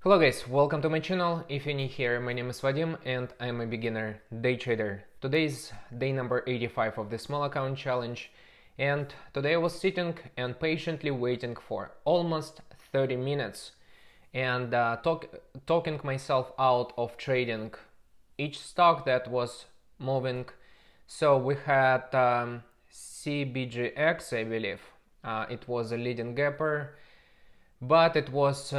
Hello guys, welcome to my channel. If you're new here, my name is Vadim and I'm a beginner day trader. Today is day number 85 of the small account challenge, and today I was sitting and patiently waiting for almost 30 minutes and talking myself out of trading each stock that was moving. So we had CBGX, I believe. It was a leading gapper, but it was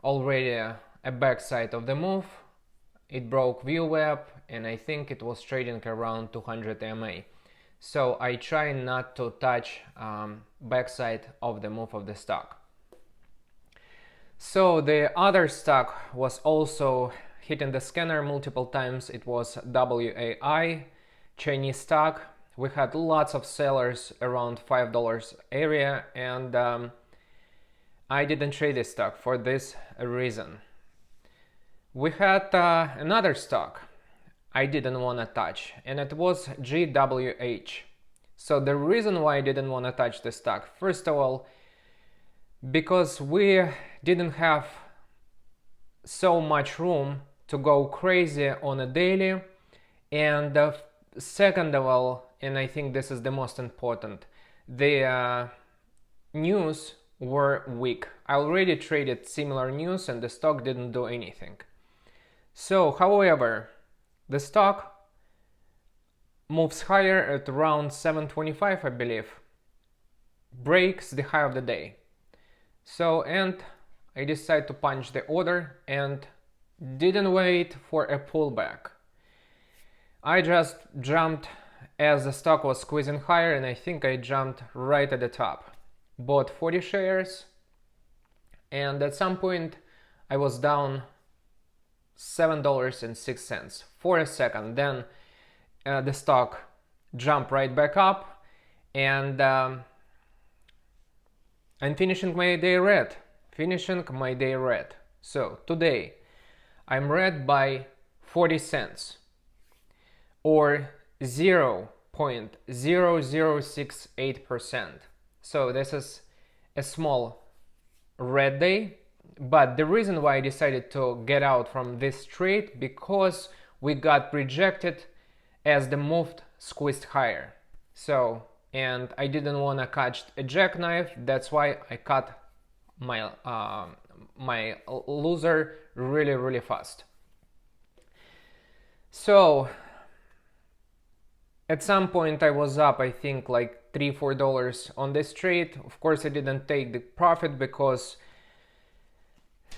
already a backside of the move. It broke VWAP and I think it was trading around 200 MA. So I try not to touch backside of the move of the stock. So the other stock was also hitting the scanner multiple times. It was WAI, Chinese stock. We had lots of sellers around $5 area, and I didn't trade this stock for this reason. We had another stock I didn't want to touch, and it was GWH. So the reason why I didn't want to touch the stock, first of all, because we didn't have so much room to go crazy on a daily, and second of all, and I think this is the most important, the news were weak. I already traded similar news and the stock didn't do anything. So, however, the stock moves higher at around 725, I believe, breaks the high of the day. So, and I decided to punch the order and didn't wait for a pullback. I just jumped as the stock was squeezing higher, and I think I jumped right at the top. Bought 40 shares, and at some point I was down $7.06 for a second. Then the stock jumped right back up, and I'm finishing my day red. So today I'm red by 40 cents or 0.0068%. So this is a small red day, but the reason why I decided to get out from this trade, because we got rejected as the move squeezed higher. So, and I didn't want to catch a jackknife, that's why I cut my my loser really fast. So at some point I was up, I think like $3-4 on this trade. Of course I didn't take the profit because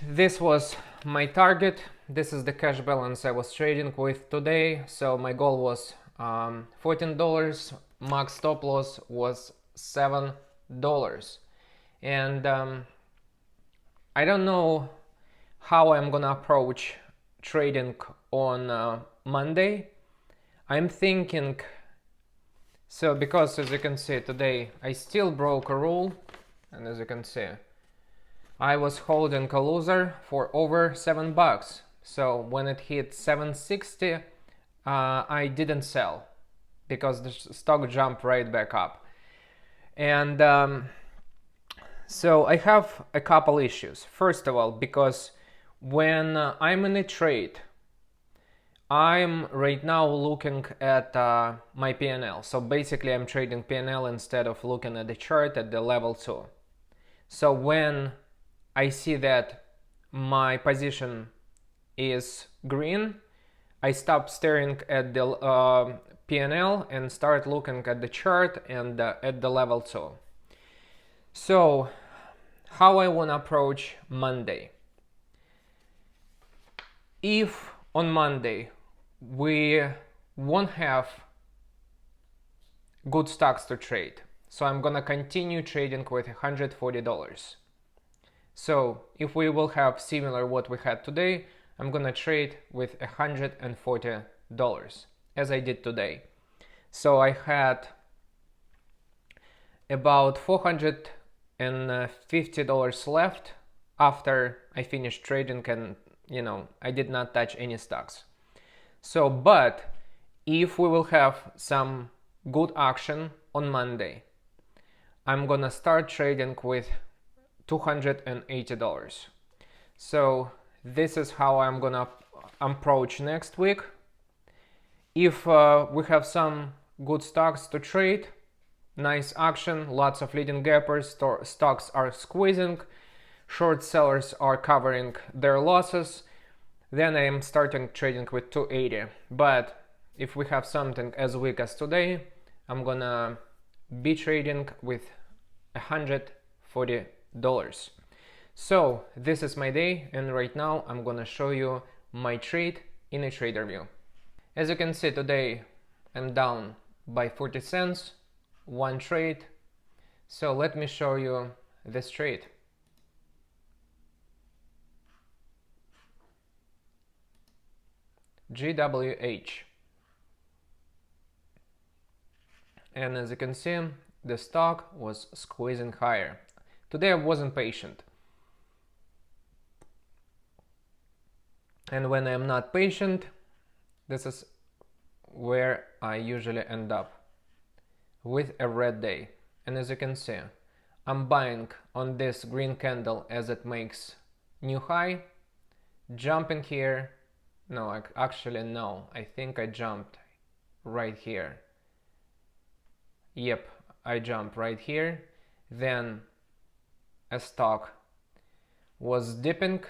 this was my target. This is the cash balance I was trading with today. So my goal was $14, max stop loss was $7. And I don't know how I'm gonna approach trading on Monday. I'm thinking, so because as you can see today I still broke a rule, and as you can see I was holding a loser for over $7. So when it hit 760 I didn't sell because the stock jumped right back up. And so I have a couple issues. First of all, because when I'm in a trade, I'm right now looking at my P&L. So basically I'm trading P&L instead of looking at the chart at the level 2. So when I see that my position is green, I stop staring at the P&L and start looking at the chart and at the level 2. So how I want to approach Monday? If on Monday we won't have good stocks to trade, so I'm gonna continue trading with $140. So if we will have similar what we had today, I'm gonna trade with $140 as I did today. So I had about $450 left after I finished trading, and I did not touch any stocks. So, but if we will have some good action on Monday, I'm gonna start trading with $280. So this is how I'm gonna approach next week. If we have some good stocks to trade, nice action, lots of leading gappers, stocks are squeezing, short sellers are covering their losses, then I am starting trading with 280. But if we have something as weak as today, I'm gonna be trading with $140. So this is my day, and right now I'm gonna show you my trade in a trader view. As you can see, today I'm down by 40 cents, one trade. So let me show you this trade. GWH. And as you can see, the stock was squeezing higher. Today I wasn't patient. And when I'm not patient, this is where I usually end up, with a red day. And as you can see, I'm buying on this green candle as it makes new high, jumping here. No, actually no, I think I jumped right here. Yep, I jumped right here. Then a stock was dipping,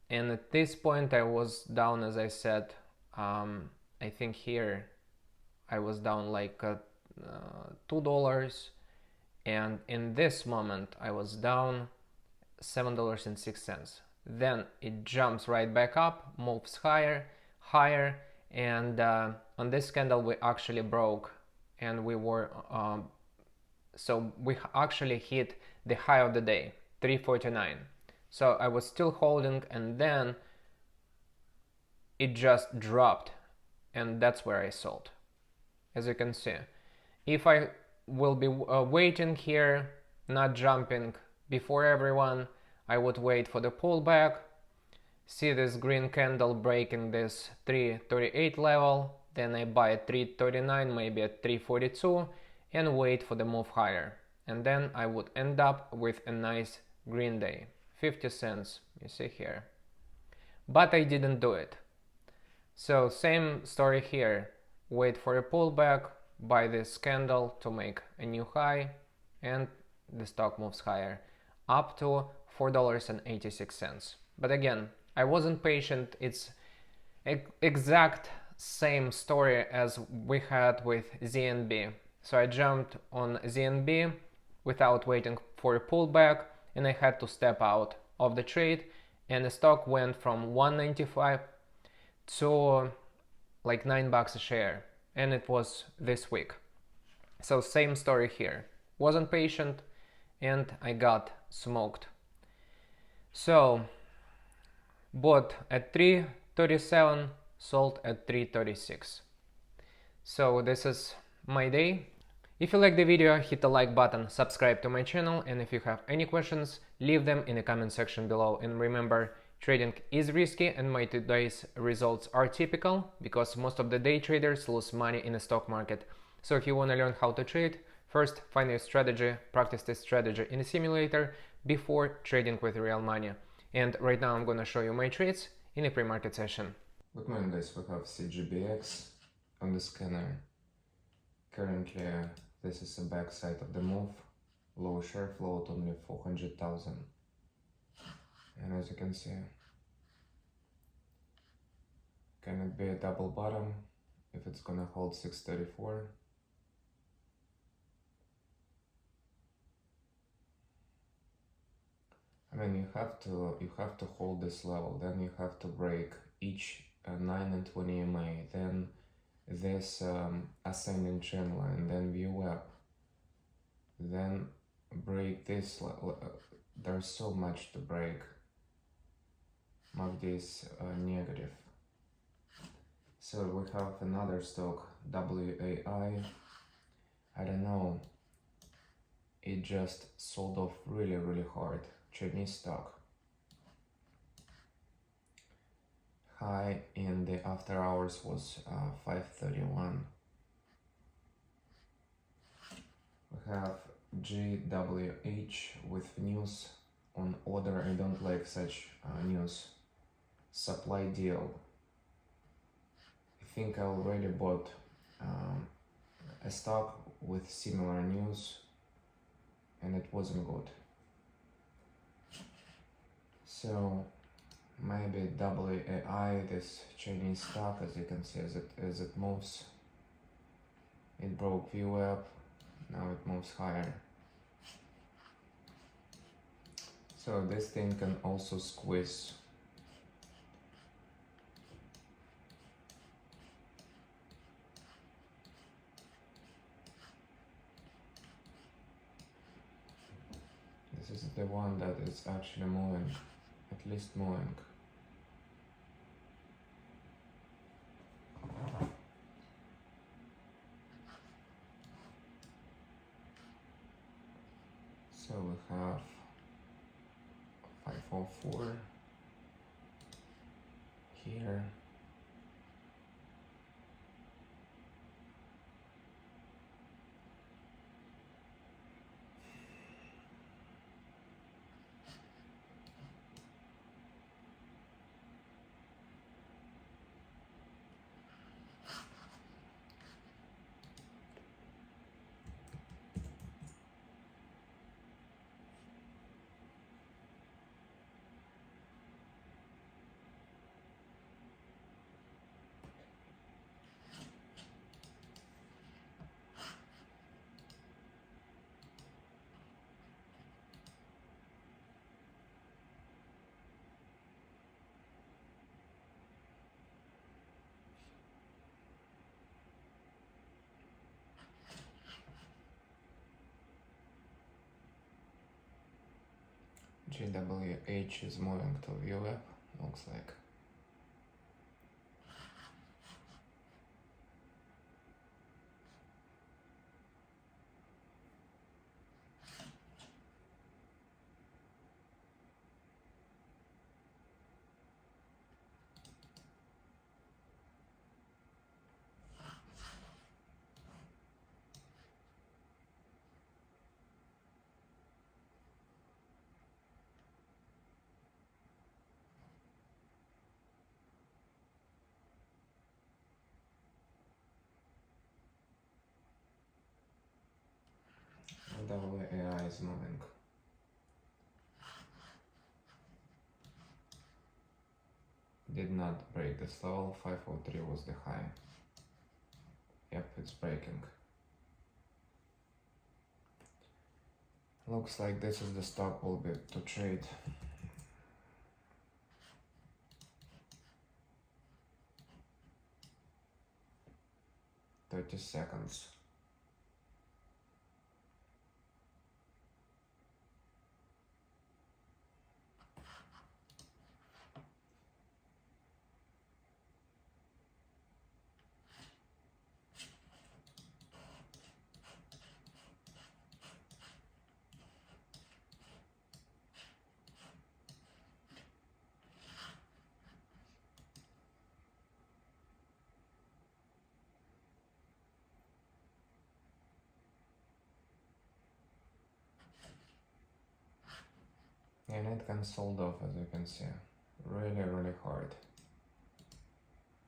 and at this point I was down, as I said, I think here I was down like $2, and in this moment I was down $7.06. Then it jumps right back up, moves higher, and on this candle we actually broke, and we were so we actually hit the high of the day, 349. So I was still holding, and then it just dropped, and that's where I sold. As you can see, if I will be waiting here, not jumping before everyone, I would wait for the pullback, see this green candle breaking this 338 level, then I buy at 339, maybe at 342, and wait for the move higher. And then I would end up with a nice green day, 50 cents, you see here. But I didn't do it. So same story here, wait for a pullback, buy this candle to make a new high, and the stock moves higher, up to $4.86. But again, I wasn't patient. It's exact same story as we had with ZNB. So I jumped on ZNB without waiting for a pullback, and I had to step out of the trade, and the stock went from 195 to like $9 a share, and it was this week. So same story here. Wasn't patient, and I got smoked. So bought at 337, sold at 336. So this is my day. If you like the video, hit the like button, subscribe to my channel, and if you have any questions, leave them in the comment section below. And remember, trading is risky, and my today's results are typical because most of the day traders lose money in the stock market. So if you want to learn how to trade, first find your strategy, practice this strategy in a simulator before trading with real money. And right now I'm going to show you my trades in a pre-market session. Good morning, guys. We have CGBX on the scanner. Currently, this is the back side of the move. Low share float only 400,000. And as you can see, can it be a double bottom if it's gonna hold 634? I mean, you have to hold this level, then you have to break each 9 and 20 EMA, then this ascending trend line, then view up, then break this level. There's so much to break. Mark this negative. So we have another stock, WAI. I don't know, it just sold off really hard. Chinese stock. High in the after hours was 531. We have GWH with news on order. I don't like such news. Supply deal. I think I already bought a stock with similar news and it wasn't good. So maybe WAI, this Chinese stock, as you can see, as it moves, it broke VWAP, now it moves higher. So this thing can also squeeze. This is the one that is actually moving, at least moving. So we have 504 here. GWH is moving to VWAP, looks like. WAI is moving. Did not break this level, 503 was the high. Yep, it's breaking. Looks like this is the stock will be to trade. $30. And it can sold off, as you can see. Really hard.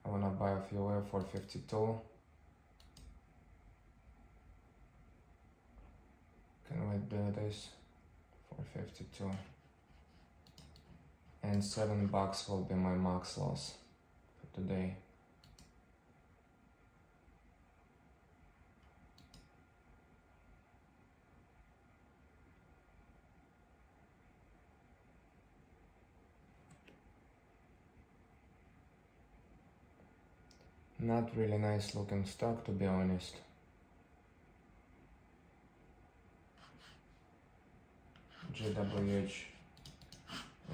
I wanna buy a few for 52. Can we do this for 52? And $7 will be my max loss for today. Not really nice looking stock, to be honest. GWH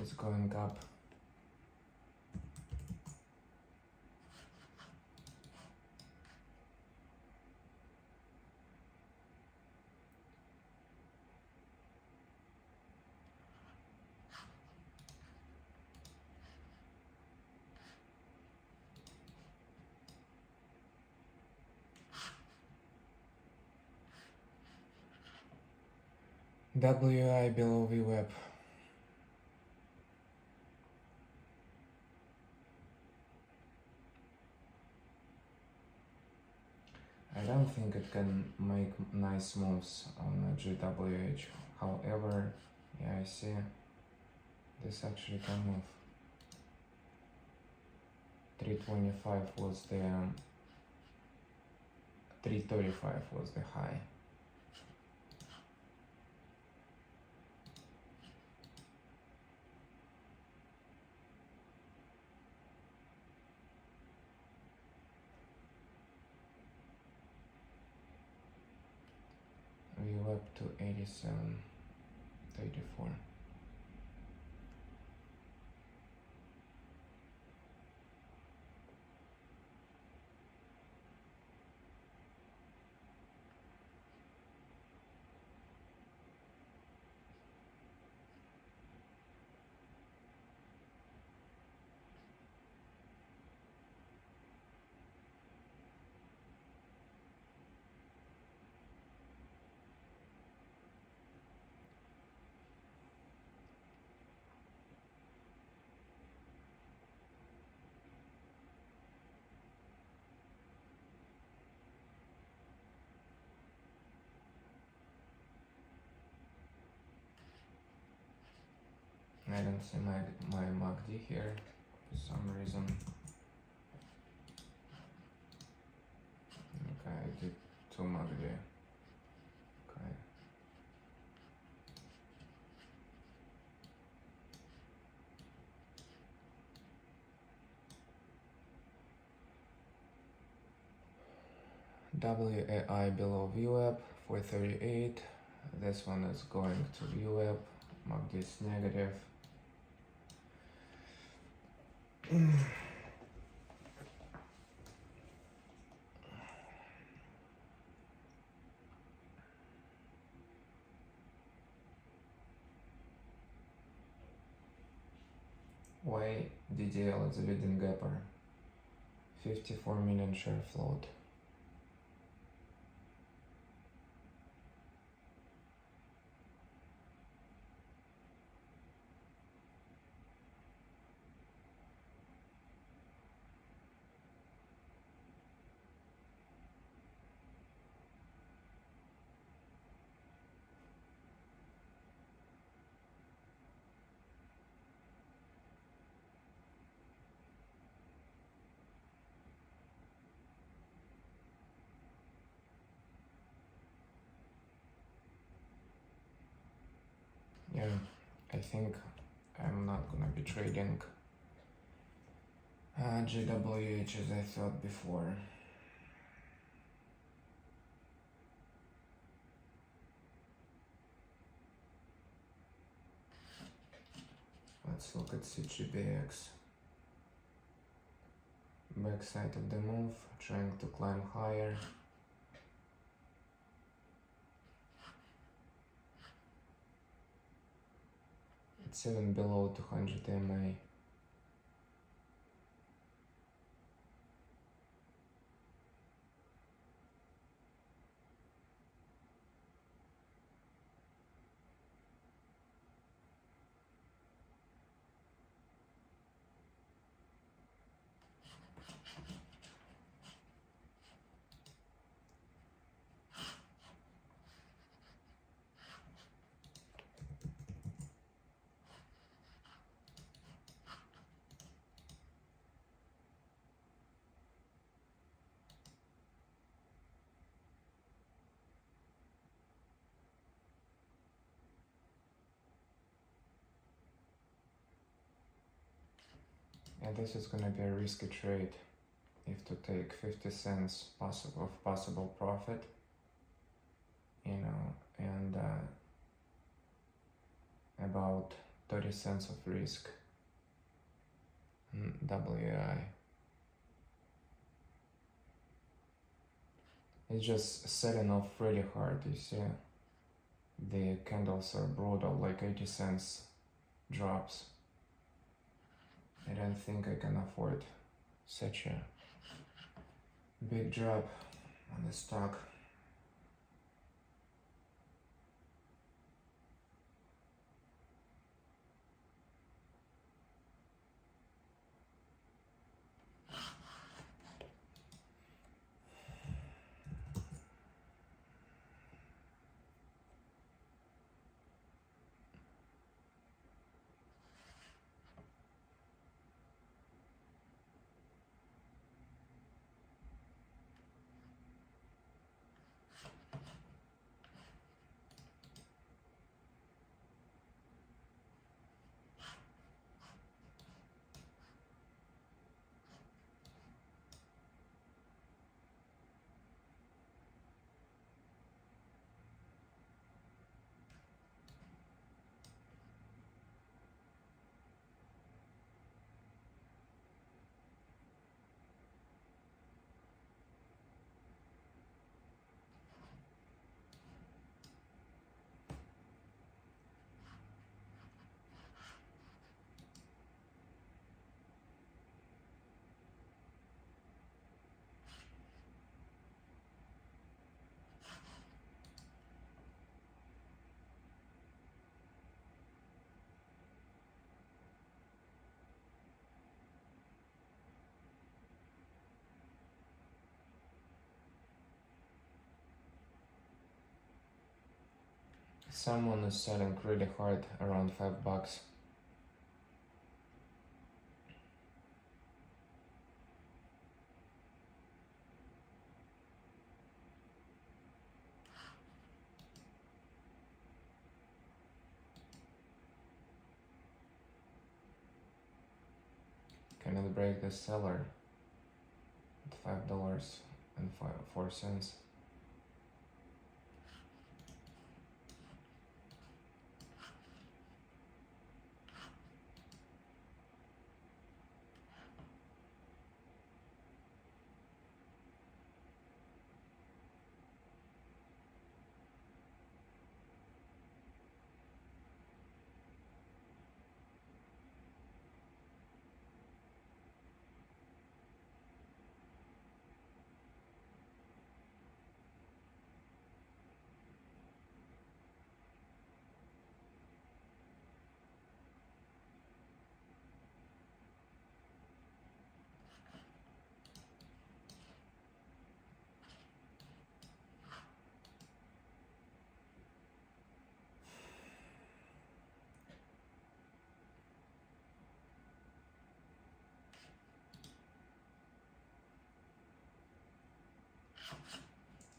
is going up. WI below VWAP. don't think it can make nice moves on GWH. However, yeah, I see this actually can move. 325 was the 335 was the high. We up to 87.34. I don't see my MACD here for some reason. Okay, I did 2 MACD. Okay. WAI below VWAP 438. This one is going to VWAP. MACD is negative. Why DDL is a leading gapper? 54 million share float. Yeah, I think I'm not gonna be trading GWH as I thought before. Let's look at CGBX. Backside of the move, trying to climb higher. It's even below 200 MA. And this is gonna be a risky trade if to take 50 cents of possible profit, you know, and about 30 cents of risk. WI. It's just selling off really hard, you see. The candles are brutal, like 80 cents drops. I don't think I can afford such a big drop on the stock. Someone is selling really hard, around $5. Can it break the seller at $5.04?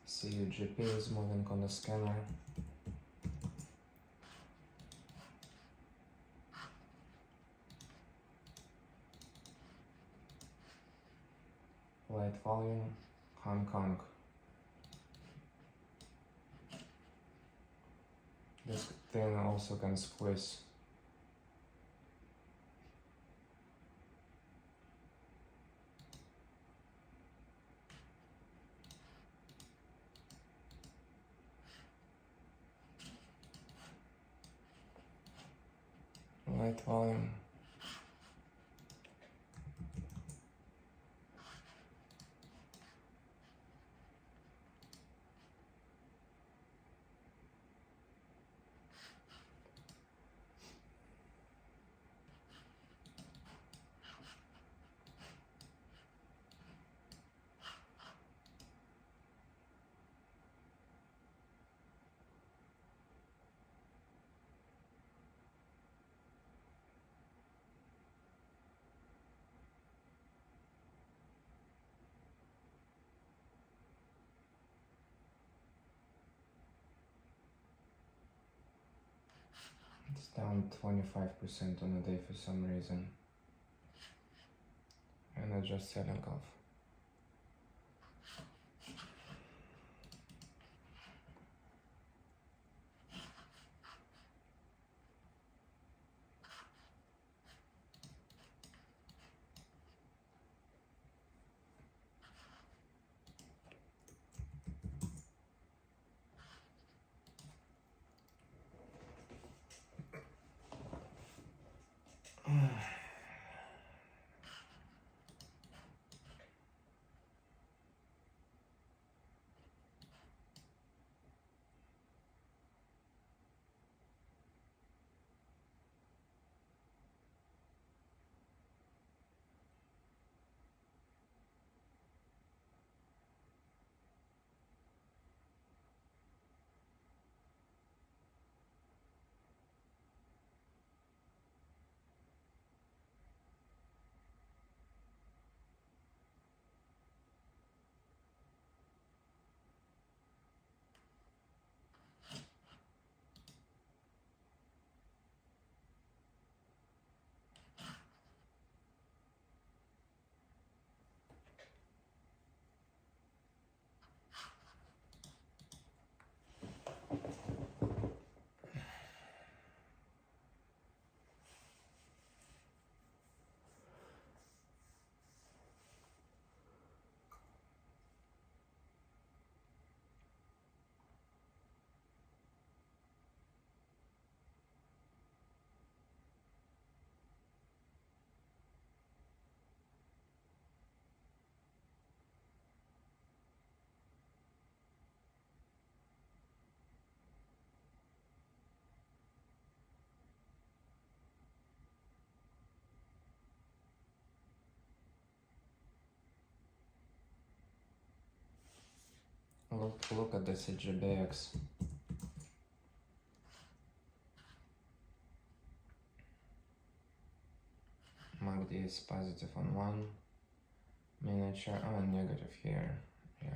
CUGP is moving on the scanner. Light volume, Hong Kong. This thing also can squeeze. Light volume. It's down 25% on the day for some reason. And it's just selling off. Look at the CGBX. MACD is positive on 1 minute chart. Oh, negative here. Yeah.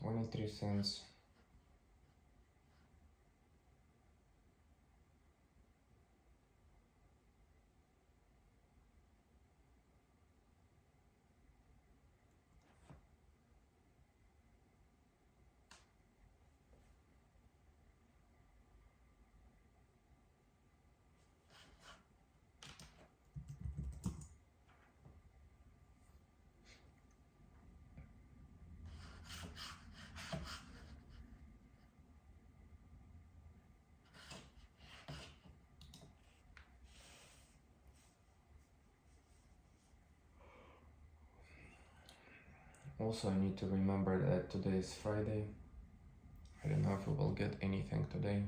$0.23. Also, I need to remember that today is Friday. I don't know if we will get anything today.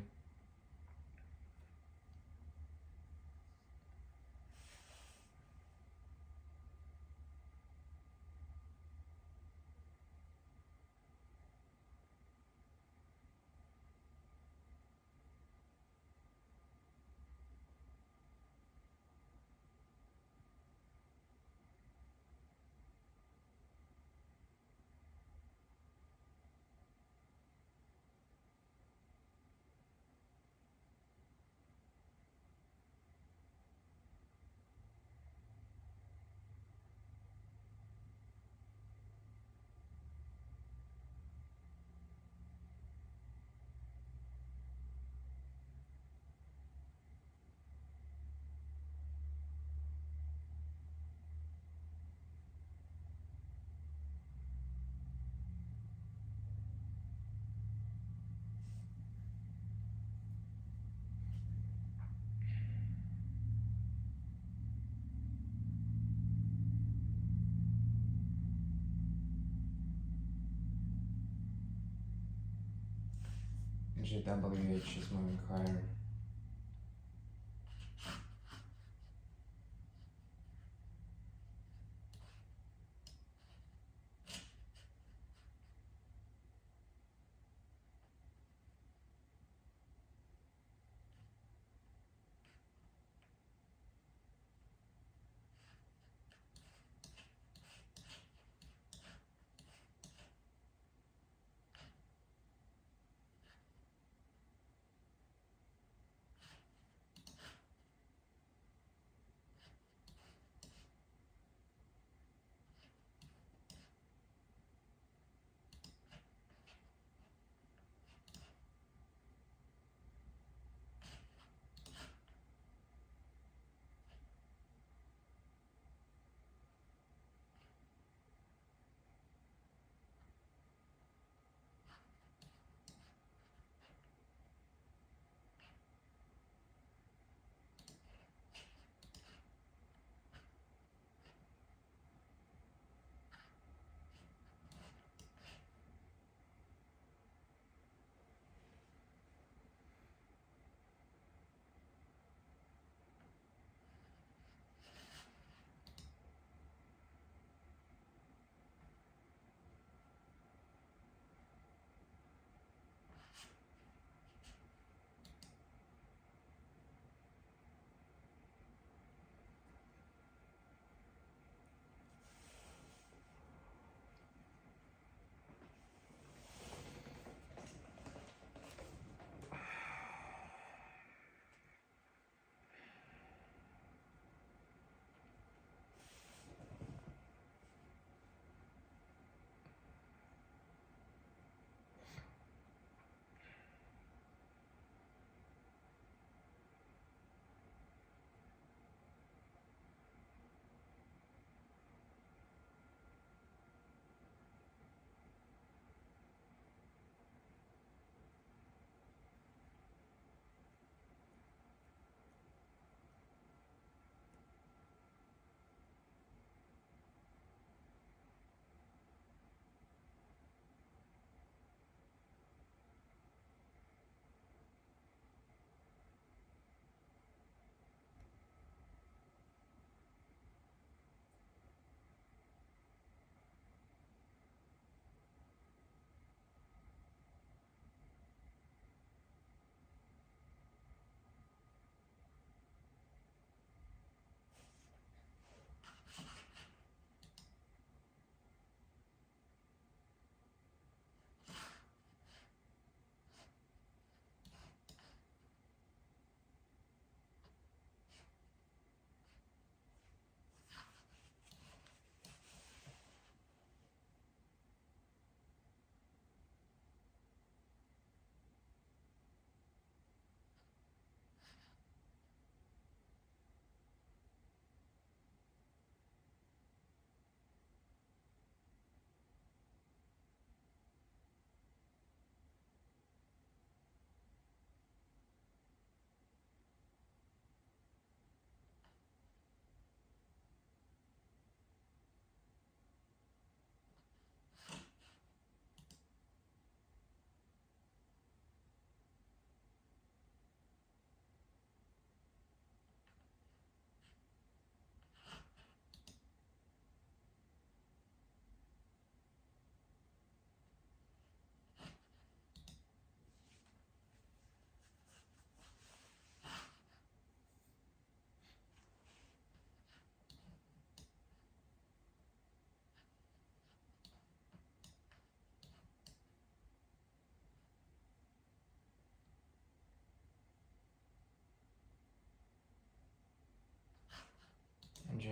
GWH is moving higher.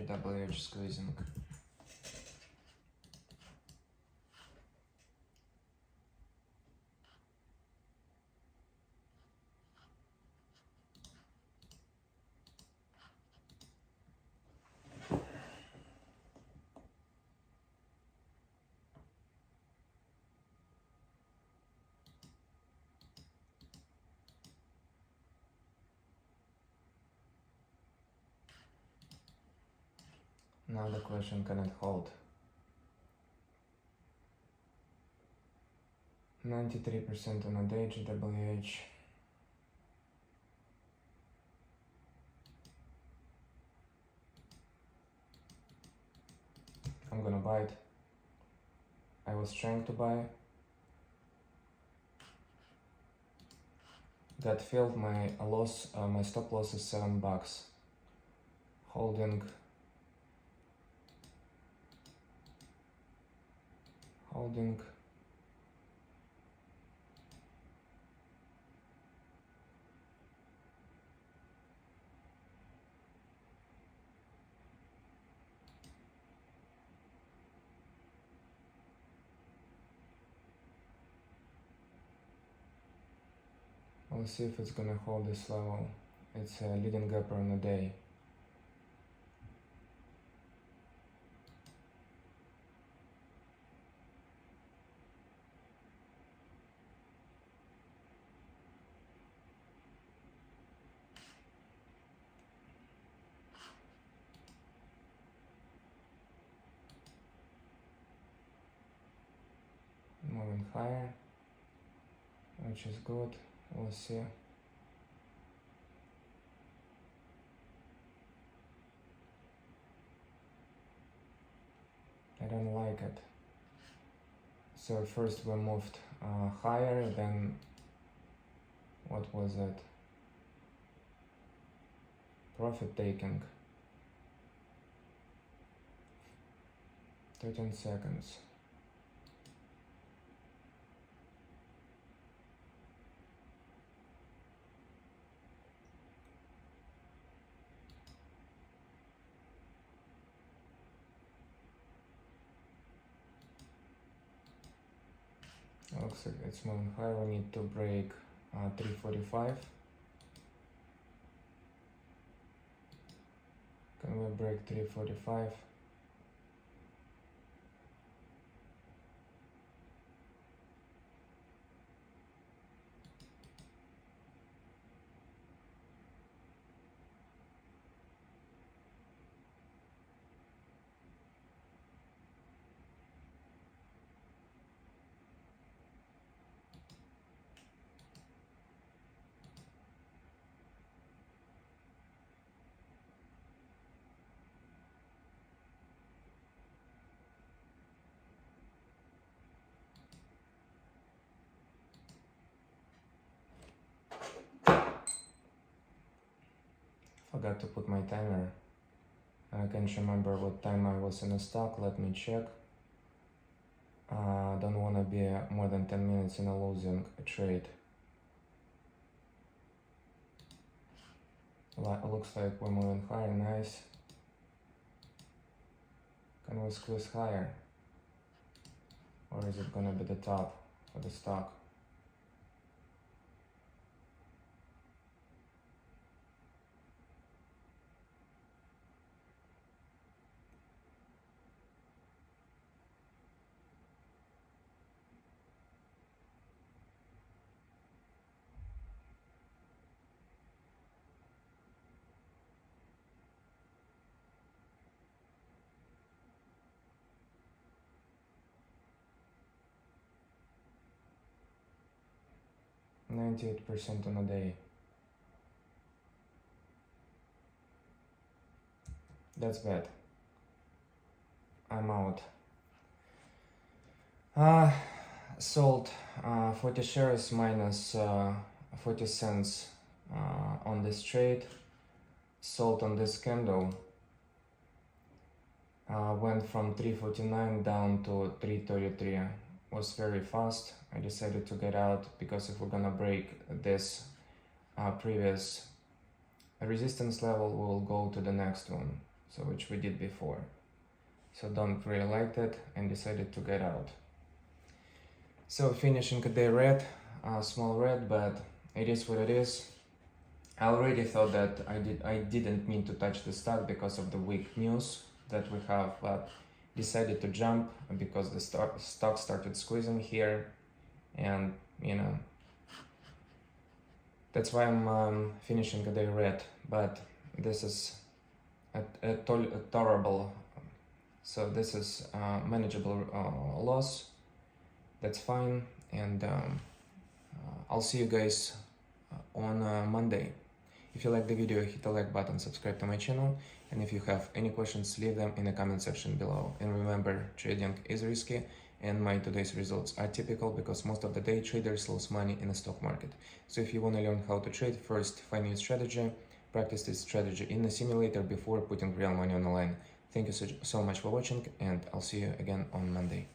GWH squeezing. Now the question, can it hold? 93% on a day, GWH. I'm gonna buy it. I was trying to buy. Got filled. My loss, my stop loss is $7. Holding. We'll see if it's gonna hold this level. It's a leading gapper on the day. Moving higher, which is good. We'll see. I don't like it. So first we moved higher, then what was it? Profit taking. 13 seconds. Looks like it's moving higher. We need to break 345. Can we break 345? Forgot to put my timer. I can't remember what time I was in the stock. Let me check. Don't want to be more than 10 minutes in a losing trade. Looks like we're moving higher. Nice. Can we squeeze higher? Or is it gonna be the top for the stock? %98 on a day. That's bad. I'm out. Sold 40 shares minus 40 cents on this trade. Sold on this candle. Went from 349 down to 333. Was very fast. I decided to get out because if we're gonna break this previous resistance level, we will go to the next one. so which we did before. So don't really like that and decided to get out. So finishing a day red, small red, but it is what it is. I already thought that I didn't mean to touch the stock because of the weak news that we have, but decided to jump because the stock started squeezing here, and you know, that's why I'm finishing a day red. But this is a tolerable, so this is manageable loss. That's fine, and I'll see you guys on Monday. If you like the video, hit the like button, subscribe to my channel, and if you have any questions, leave them in the comment section below. And remember, trading is risky, and my today's results are typical because most of the day traders lose money in the stock market. So if you want to learn how to trade, first find your strategy, practice this strategy in the simulator before putting real money on the line. Thank you so much for watching, and I'll see you again on Monday.